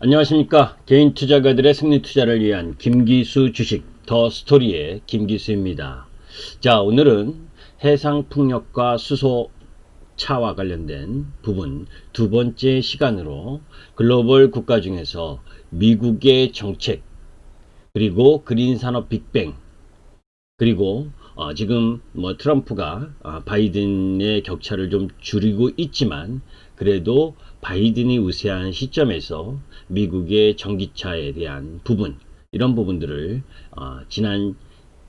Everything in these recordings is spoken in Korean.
안녕하십니까. 개인 투자가들의 승리 투자를 위한 김기수 주식 더 스토리의 김기수입니다. 자, 오늘은 해상풍력과 수소차와 관련된 부분 두 번째 시간으로 글로벌 국가 중에서 미국의 정책, 그리고 그린산업 빅뱅, 그리고 지금 트럼프가 바이든의 격차를 좀 줄이고 있지만 그래도 바이든이 우세한 시점에서 미국의 전기차에 대한 부분, 이런 부분들을 지난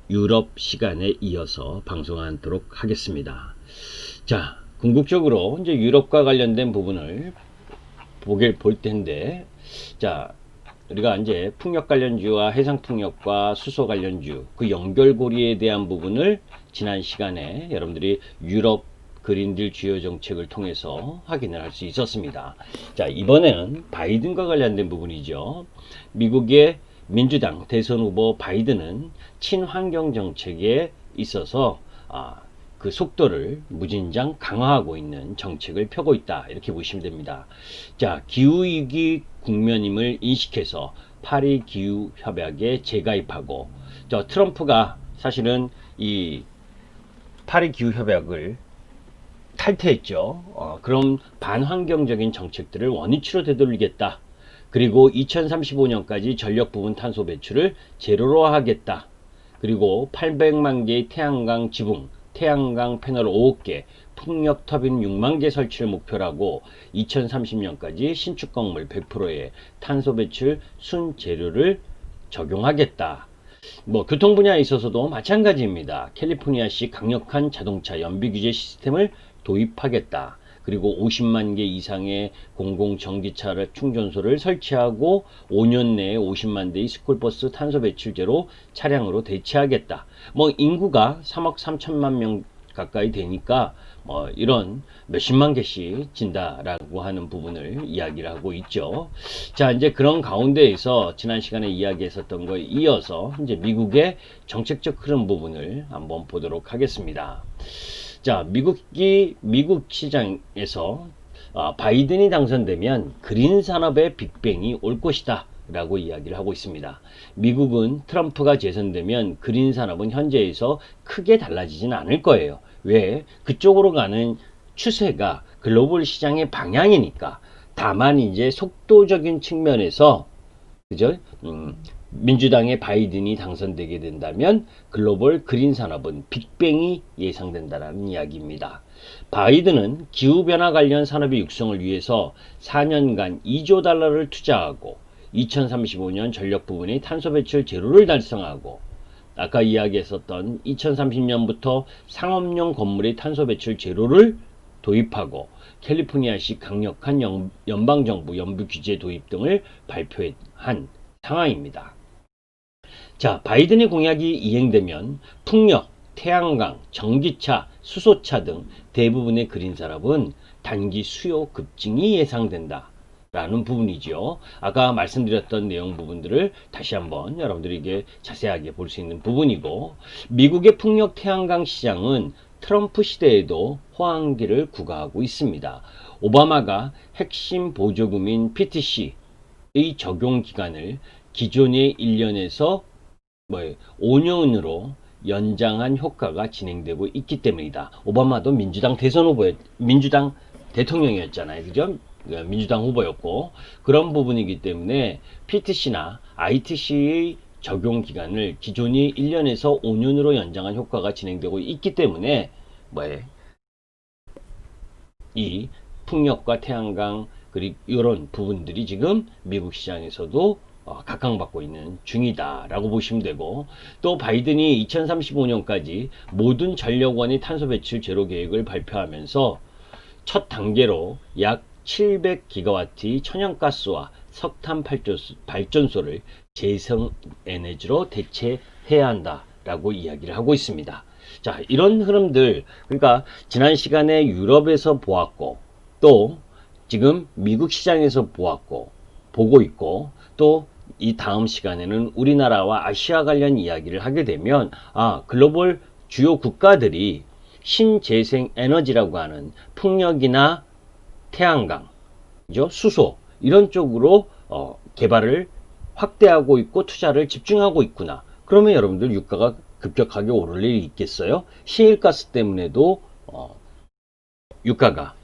유럽 시간에 이어서 방송하도록 하겠습니다. 자, 궁극적으로 이제 유럽과 관련된 부분을 볼 텐데, 자, 우리가 이제 풍력 관련주와 해상 풍력과 수소 관련주 그 연결고리에 대한 부분을 지난 시간에 여러분들이 유럽 그린딜 주요 정책을 통해서 확인을 할 수 있었습니다. 자, 이번에는 바이든과 관련된 부분이죠. 미국의 민주당 대선 후보 바이든은 친환경 정책에 있어서 그 속도를 무진장 강화하고 있는 정책을 펴고 있다, 이렇게 보시면 됩니다. 자, 기후위기 국면임을 인식해서 파리 기후협약에 재가입하고, 트럼프가 사실은 이 파리 기후협약을 탈퇴했죠. 그럼 반환경적인 정책들을 원위치로 되돌리겠다. 그리고 2035년까지 전력 부분 탄소 배출을 제로로 하겠다. 그리고 800만 개의 태양광 지붕, 태양광 패널 5억 개, 풍력 터빈 6만 개 설치를 목표로 하고 2030년까지 신축 건물 100%의 탄소 배출 순재료를 적용하겠다. 교통 분야에 있어서도 마찬가지입니다. 캘리포니아시 강력한 자동차 연비 규제 시스템을 도입하겠다. 그리고 50만 개 이상의 공공 전기차 충전소를 설치하고 5년 내에 50만 대의 스쿨버스 탄소 배출 제로 차량으로 대체하겠다. 인구가 3억 3천만 명 가까이 되니까 이런 몇십만 개씩 진다라고 하는 부분을 이야기를 하고 있죠. 자, 이제 그런 가운데에서 지난 시간에 이야기했었던 거에 이어서 이제 미국의 정책적 흐름 부분을 한번 보도록 하겠습니다. 자, 미국 시장에서 바이든이 당선되면 그린 산업의 빅뱅이 올 것이다 라고 이야기를 하고 있습니다. 미국은 트럼프가 재선되면 그린 산업은 현재에서 크게 달라지지는 않을 거예요. 왜? 그쪽으로 가는 추세가 글로벌 시장의 방향이니까. 다만 이제 속도적인 측면에서, 그죠? 민주당의 바이든이 당선되게 된다면 글로벌 그린 산업은 빅뱅이 예상된다는 이야기입니다. 바이든은 기후변화 관련 산업의 육성을 위해서 4년간 2조 달러를 투자하고 2035년 전력 부분의 탄소 배출 제로를 달성하고, 아까 이야기했었던 2030년부터 상업용 건물의 탄소 배출 제로를 도입하고 캘리포니아시 강력한 연방정부 연비 규제 도입 등을 발표한 상황입니다. 자, 바이든의 공약이 이행되면 풍력, 태양광, 전기차, 수소차 등 대부분의 그린 산업은 단기 수요 급증이 예상된다 라는 부분이죠. 아까 말씀드렸던 내용 부분들을 다시 한번 여러분들에게 자세하게 볼 수 있는 부분이고, 미국의 풍력 태양광 시장은 트럼프 시대에도 호황기를 구가하고 있습니다. 오바마가 핵심 보조금인 PTC의 적용 기간을 기존의 1년에서 5년으로 연장한 효과가 진행되고 있기 때문이다. 오바마도 민주당 대통령이었잖아요. 그죠? 민주당 후보였고, 그런 부분이기 때문에 PTC나 ITC의 적용 기간을 기존이 1년에서 5년으로 연장한 효과가 진행되고 있기 때문에 이 풍력과 태양광 그리고 이런 부분들이 지금 미국 시장에서도 각광받고 있는 중이다 라고 보시면 되고, 또 바이든이 2035년까지 모든 전력원의 탄소 배출 제로 계획을 발표하면서 첫 단계로 약 700기가와트의 천연가스와 석탄 발전소를 재생 에너지로 대체해야 한다 라고 이야기를 하고 있습니다. 자, 이런 흐름들, 그러니까 지난 시간에 유럽에서 보았고, 또 지금 미국 시장에서 보고 있고, 또 이 다음 시간에는 우리나라와 아시아 관련 이야기를 하게 되면, 글로벌 주요 국가들이 신재생 에너지라고 하는 풍력이나 태양광, 수소, 이런 쪽으로 개발을 확대하고 있고 투자를 집중하고 있구나. 그러면 여러분들 유가가 급격하게 오를 일이 있겠어요? 시일가스 때문에도 유가가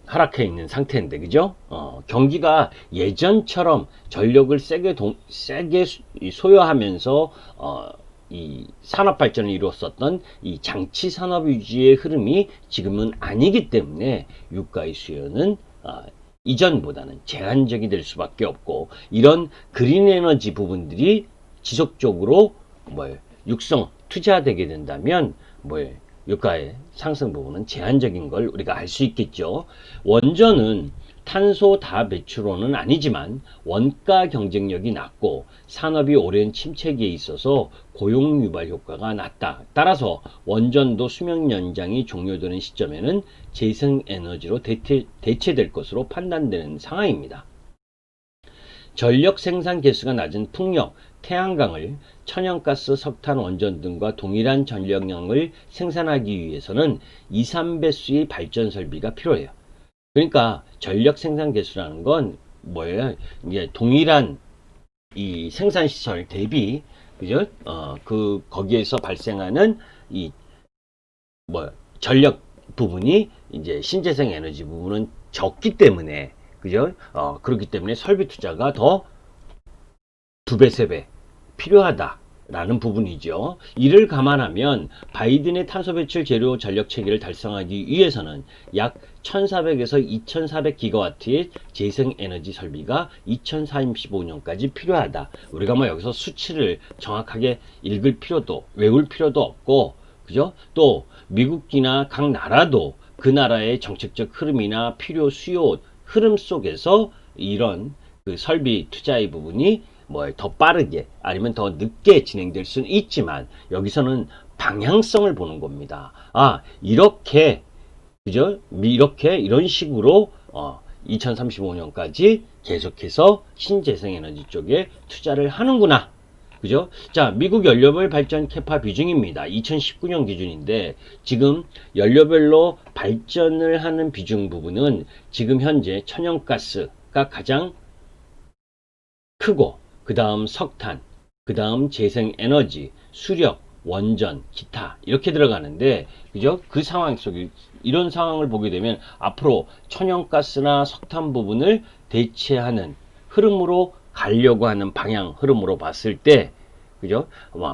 하락해 있는 상태인데, 그죠? 경기가 예전처럼 전력을 세게 소요하면서 이 산업 발전을 이루었었던 이 장치 산업 유지의 흐름이 지금은 아니기 때문에 유가의 수요는 이전보다는 제한적이 될 수밖에 없고, 이런 그린 에너지 부분들이 지속적으로 육성 투자되게 된다면 유가의 상승 부분은 제한적인 걸 우리가 알 수 있겠죠. 원전은 탄소 다 배출원은 아니지만 원가 경쟁력이 낮고 산업이 오랜 침체기에 있어서 고용 유발 효과가 낮다. 따라서 원전도 수명 연장이 종료되는 시점에는 재생에너지로 대체될 것으로 판단되는 상황입니다. 전력 생산 개수가 낮은 풍력, 태양광을 천연가스, 석탄, 원전 등과 동일한 전력량을 생산하기 위해서는 2, 3배수의 발전 설비가 필요해요. 그러니까 전력 생산 개수라는 건 뭐예요? 이제 동일한 이 생산 시설 대비, 그죠? 거기에서 발생하는 이 전력 부분이 이제 신재생 에너지 부분은 적기 때문에, 그죠? 그렇기 때문에 설비 투자가 더 2배, 3배 필요하다라는 부분이죠. 이를 감안하면 바이든의 탄소 배출 제로 전력 체계를 달성하기 위해서는 약 1400에서 2400기가와트의 재생 에너지 설비가 2035년까지 필요하다. 우리가 여기서 수치를 정확하게 외울 필요도 없고, 그죠? 또 미국이나 각 나라도 그 나라의 정책적 흐름이나 필요 수요 흐름 속에서 이런 그 설비 투자의 부분이 더 빠르게 아니면 더 늦게 진행될 수는 있지만, 여기서는 방향성을 보는 겁니다. 이렇게, 그죠? 이런 식으로 2035년까지 계속해서 신재생에너지 쪽에 투자를 하는구나. 그죠? 자, 미국 연료별 발전 캐파 비중입니다. 2019년 기준인데, 지금 연료별로 발전을 하는 비중 부분은 지금 현재 천연가스가 가장 크고, 그 다음 석탄, 그 다음 재생에너지, 수력, 원전, 기타 이렇게 들어가는데, 그죠? 그 상황 속에 이런 상황을 보게 되면 앞으로 천연가스나 석탄 부분을 대체하는 흐름으로 가려고 하는 방향 흐름으로 봤을 때, 그죠?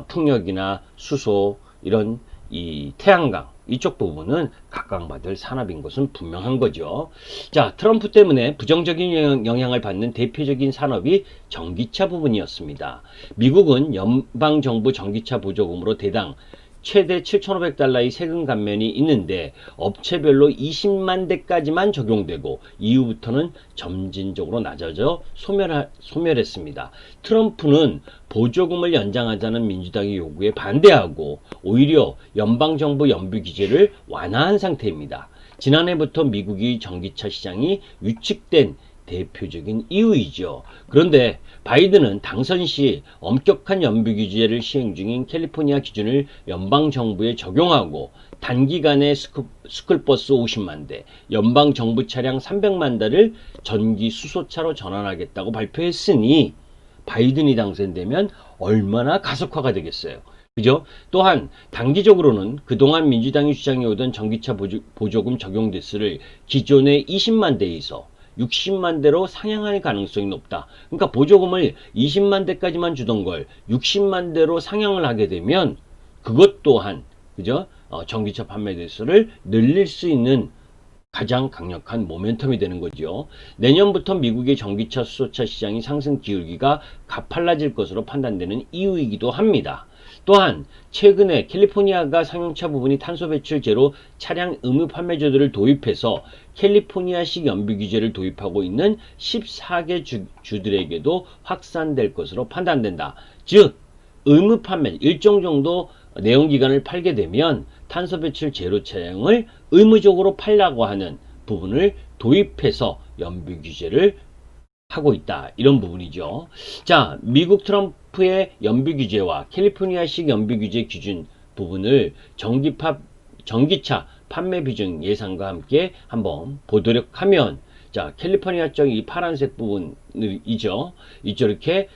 풍력이나 수소, 이런 이 태양광 이쪽 부분은 각광받을 산업인 것은 분명한 거죠. 자, 트럼프 때문에 부정적인 영향을 받는 대표적인 산업이 전기차 부분이었습니다. 미국은 연방정부 전기차 보조금으로 대당 최대 7,500달러의 세금 감면이 있는데 업체별로 20만 대까지만 적용되고 이후부터는 점진적으로 낮아져 소멸했습니다. 트럼프는 보조금을 연장하자는 민주당의 요구에 반대하고 오히려 연방정부 연비 규제를 완화한 상태입니다. 지난해부터 미국의 전기차 시장이 위축된 대표적인 이유이죠. 그런데 바이든은 당선 시 엄격한 연비 규제를 시행 중인 캘리포니아 기준을 연방정부에 적용하고 단기간에 스쿨버스 50만 대, 연방정부 차량 300만 대를 전기 수소차로 전환하겠다고 발표했으니 바이든이 당선되면 얼마나 가속화가 되겠어요. 그죠? 또한 단기적으로는 그동안 민주당이 주장해오던 전기차 보조금 적용 대수를 기존의 20만 대에서 60만 대로 상향할 가능성이 높다. 그러니까 보조금을 20만 대까지만 주던 걸 60만 대로 상향을 하게 되면 그것 또한, 그죠? 전기차 판매 대수를 늘릴 수 있는 가장 강력한 모멘텀이 되는 거죠. 내년부터 미국의 전기차 수소차 시장이 상승 기울기가 가팔라질 것으로 판단되는 이유이기도 합니다. 또한 최근에 캘리포니아가 상용차 부분이 탄소 배출 제로 차량 의무 판매제도를 도입해서 캘리포니아식 연비 규제를 도입하고 있는 14개 주들에게도 확산될 것으로 판단된다. 즉 의무 판매 일정 정도 내연기관을 팔게 되면 탄소 배출 제로 차량을 의무적으로 팔라고 하는 부분을 도입해서 연비 규제를 하고 있다. 이런 부분이죠. 자, 미국 트럼프의 연비 규제와 캘리포니아식 연비 규제 기준 부분을 전기차 판매 비중 예상과 함께 한번 보도록 하면 자, 캘리포니아 쪽 이 파란색 부분이죠. 이렇게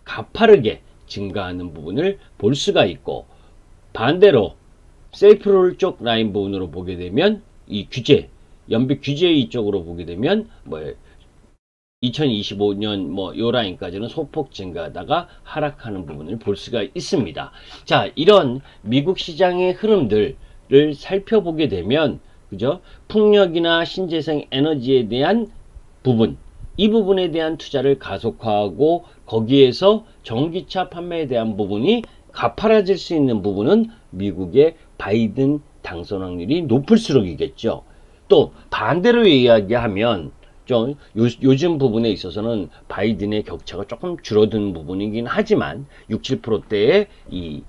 가파르게 증가하는 부분을 볼 수가 있고, 반대로 세이프롤 쪽 라인 부분으로 보게 되면 이 규제, 연비 규제 이쪽으로 보게 되면 2025년 요 라인까지는 소폭 증가하다가 하락하는 부분을 볼 수가 있습니다. 자, 이런 미국 시장의 흐름들을 살펴보게 되면, 그죠? 풍력이나 신재생 에너지에 대한 부분, 이 부분에 대한 투자를 가속화하고, 거기에서 전기차 판매에 대한 부분이 가파라질 수 있는 부분은 미국의 바이든 당선 확률이 높을수록이겠죠. 또 반대로 이야기하면 요즘 부분에 있어서는 바이든의 격차가 조금 줄어든 부분이긴 하지만 6, 7%대의 이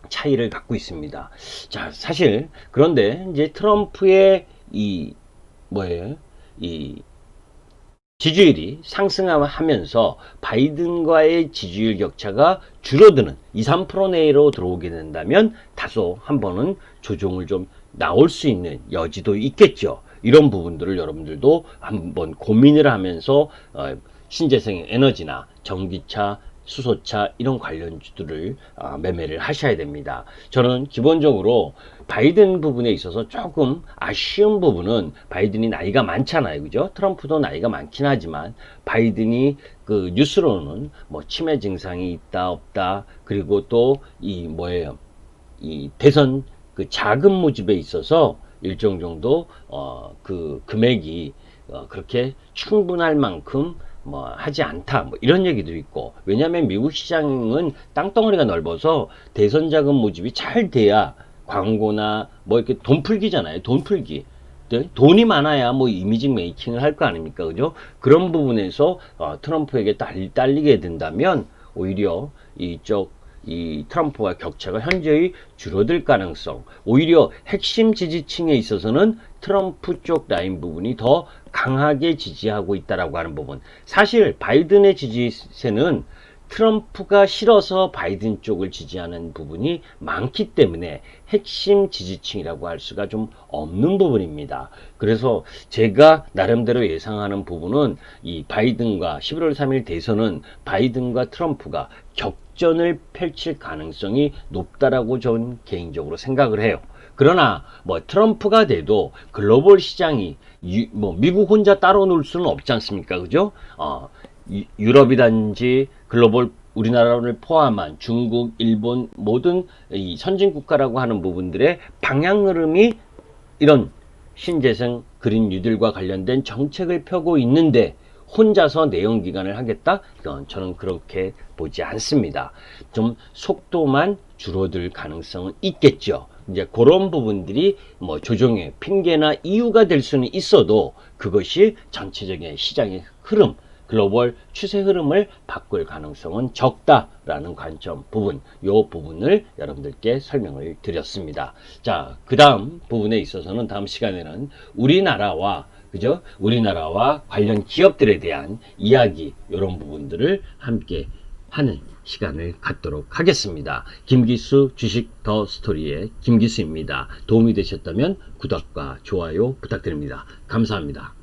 차이를 갖고 있습니다. 자, 사실 그런데 이제 트럼프의 이 지지율이 상승하면서 바이든과의 지지율 격차가 줄어드는 2, 3% 내로 들어오게 된다면 다소 한 번은 조정을 좀 나올 수 있는 여지도 있겠죠. 이런 부분들을 여러분들도 한번 고민을 하면서 신재생 에너지나 전기차, 수소차 이런 관련주들을 매매를 하셔야 됩니다. 저는 기본적으로 바이든 부분에 있어서 조금 아쉬운 부분은, 바이든이 나이가 많잖아요, 그죠? 트럼프도 나이가 많긴 하지만 바이든이 그 뉴스로는 치매 증상이 있다 없다, 그리고 또 이 대선 그 자금 모집에 있어서 일정 정도 그 금액이 그렇게 충분할 만큼 하지 않다, 이런 얘기도 있고, 왜냐하면 미국 시장은 땅덩어리가 넓어서 대선 자금 모집이 잘 돼야 광고나 이렇게 돈 풀기잖아요. 돈 풀기. 돈이 많아야 이미지 메이킹을 할 거 아닙니까, 그죠? 그런 부분에서 트럼프에게 딸리게 된다면 오히려 이 트럼프와 격차가 현저히 줄어들 가능성, 오히려 핵심 지지층에 있어서는 트럼프 쪽 라인 부분이 더 강하게 지지하고 있다라고 하는 부분. 사실 바이든의 지지세는 트럼프가 싫어서 바이든 쪽을 지지하는 부분이 많기 때문에 핵심 지지층이라고 할 수가 좀 없는 부분입니다. 그래서 제가 나름대로 예상하는 부분은 이 바이든과 11월 3일 대선은 바이든과 트럼프가 격전을 펼칠 가능성이 높다라고 저는 개인적으로 생각을 해요. 그러나 트럼프가 돼도 글로벌 시장이 미국 혼자 따로 놀 수는 없지 않습니까, 그죠? 유럽이든지 글로벌 우리나라를 포함한 중국, 일본 모든 이 선진 국가라고 하는 부분들의 방향 흐름이 이런 신재생 그린 뉴딜과 관련된 정책을 펴고 있는데 혼자서 내연 기관을 하겠다? 이건 저는 그렇게 보지 않습니다. 좀 속도만 줄어들 가능성은 있겠죠. 이제 그런 부분들이 조정의 핑계나 이유가 될 수는 있어도 그것이 전체적인 시장의 흐름, 글로벌 추세 흐름을 바꿀 가능성은 적다라는 관점 부분, 요 부분을 여러분들께 설명을 드렸습니다. 자, 그 다음 부분에 있어서는 다음 시간에는 우리나라와 관련 기업들에 대한 이야기, 이런 부분들을 함께 하는 시간을 갖도록 하겠습니다. 김기수 주식 더 스토리의 김기수입니다. 도움이 되셨다면 구독과 좋아요 부탁드립니다. 감사합니다.